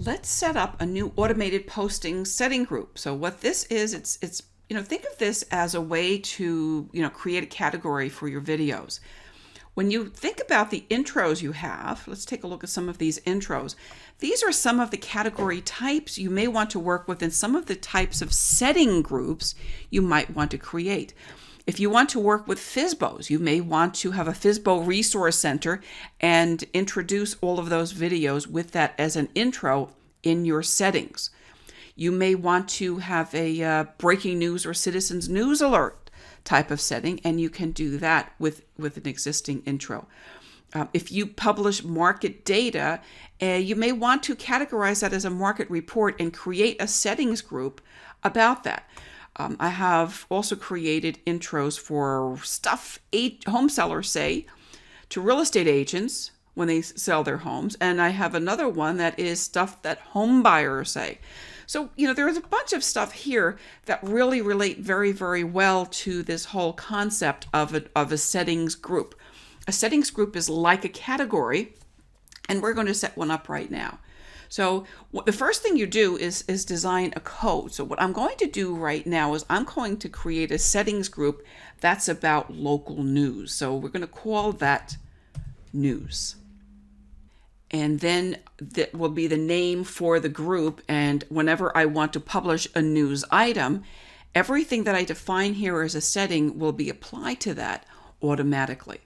Let's set up a new automated posting setting group. So what this is, it's think of this as a way to, create a category for your videos. When you think about the intros you have, let's take a look at some of these intros. These are some of the category types you may want to work with and some of the types of setting groups you might want to create. If you want to work with FSBOs, you may want to have a FSBO resource center and introduce all of those videos with that as an intro in your settings. You may want to have a breaking news or citizens news alert type of setting, and you can do that with an existing intro. If you publish market data, you may want to categorize that as a market report and create a settings group about that. I have also created intros for stuff home sellers say to real estate agents when they sell their homes. And I have another one that is stuff that home buyers say. So, there's a bunch of stuff here that really relate very, very well to this whole concept of a settings group. A settings group is like a category, and we're going to set one up right now. So the first thing you do is design a code. So what I'm going to do right now is I'm going to create a settings group that's about local news. So we're going to call that news. And then that will be the name for the group. And whenever I want to publish a news item, everything that I define here as a setting will be applied to that automatically.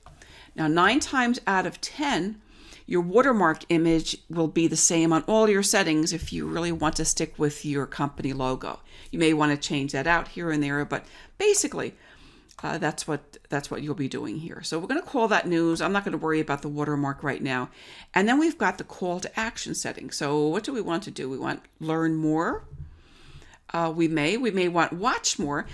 Now, 9 times out of 10, your watermark image will be the same on all your settings if you really want to stick with your company logo. You may want to change that out here and there, but basically that's what you'll be doing here. So we're going to call that news. I'm not going to worry about the watermark right now. And then we've got the call to action setting. So what do we want to do? We want learn more. We may want watch more.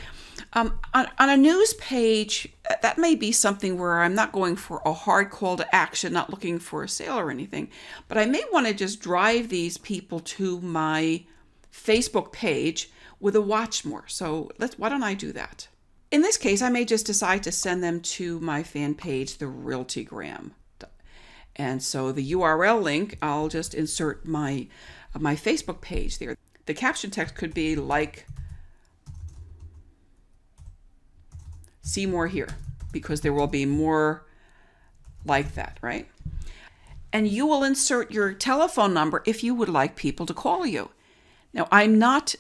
On a news page, that may be something where I'm not going for a hard call to action, not looking for a sale or anything, but I may want to just drive these people to my Facebook page with a watch more. So why don't I do that? In this case, I may just decide to send them to my fan page, the Realtygram. And so the URL link, I'll just insert my Facebook page there. The caption text could be like, see more here, because there will be more like that, right? And you will insert your telephone number if you would like people to call you. Now, I'm not,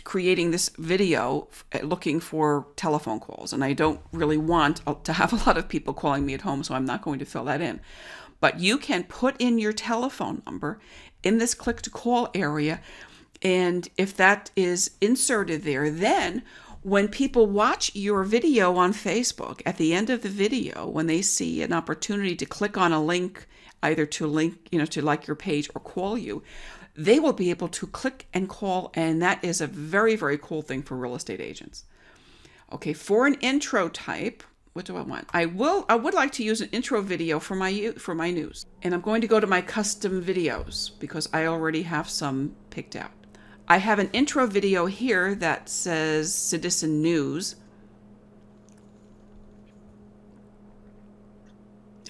creating this video looking for telephone calls, and I don't really want to have a lot of people calling me at home, so I'm not going to fill that in. But you can put in your telephone number in this click to call area, and if that is inserted there, then when people watch your video on Facebook, at the end of the video, when they see an opportunity to click on a link, either to like your page or call you, they will be able to click and call, and that is a very, very cool thing for real estate agents. Okay, for an intro type, what do I want? I would like to use an intro video for my news, and I'm going to go to my custom videos because I already have some picked out. I have an intro video here that says Citizen News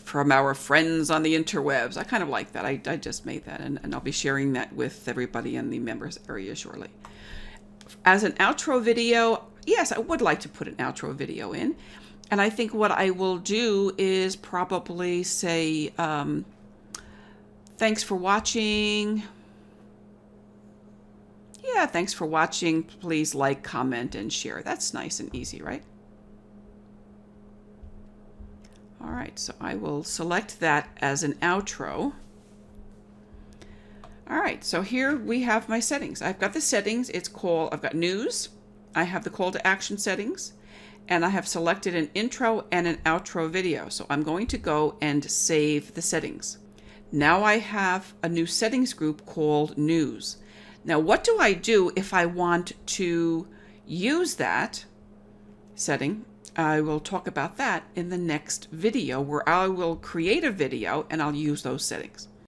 from our friends on the interwebs. I kind of like that. I just made that, and I'll be sharing that with everybody in the members area shortly. As an outro video, yes, I would like to put an outro video in. And I think what I will do is probably say, thanks for watching. Yeah, thanks for watching. Please like, comment, and share. That's nice and easy, right? All right, so I will select that as an outro. All right, so here we have my settings. I've got the settings. I've got news. I have the call to action settings, and I have selected an intro and an outro video. So I'm going to go and save the settings. Now I have a new settings group called news. Now, what do I do if I want to use that setting? I will talk about that in the next video, where I will create a video and I'll use those settings.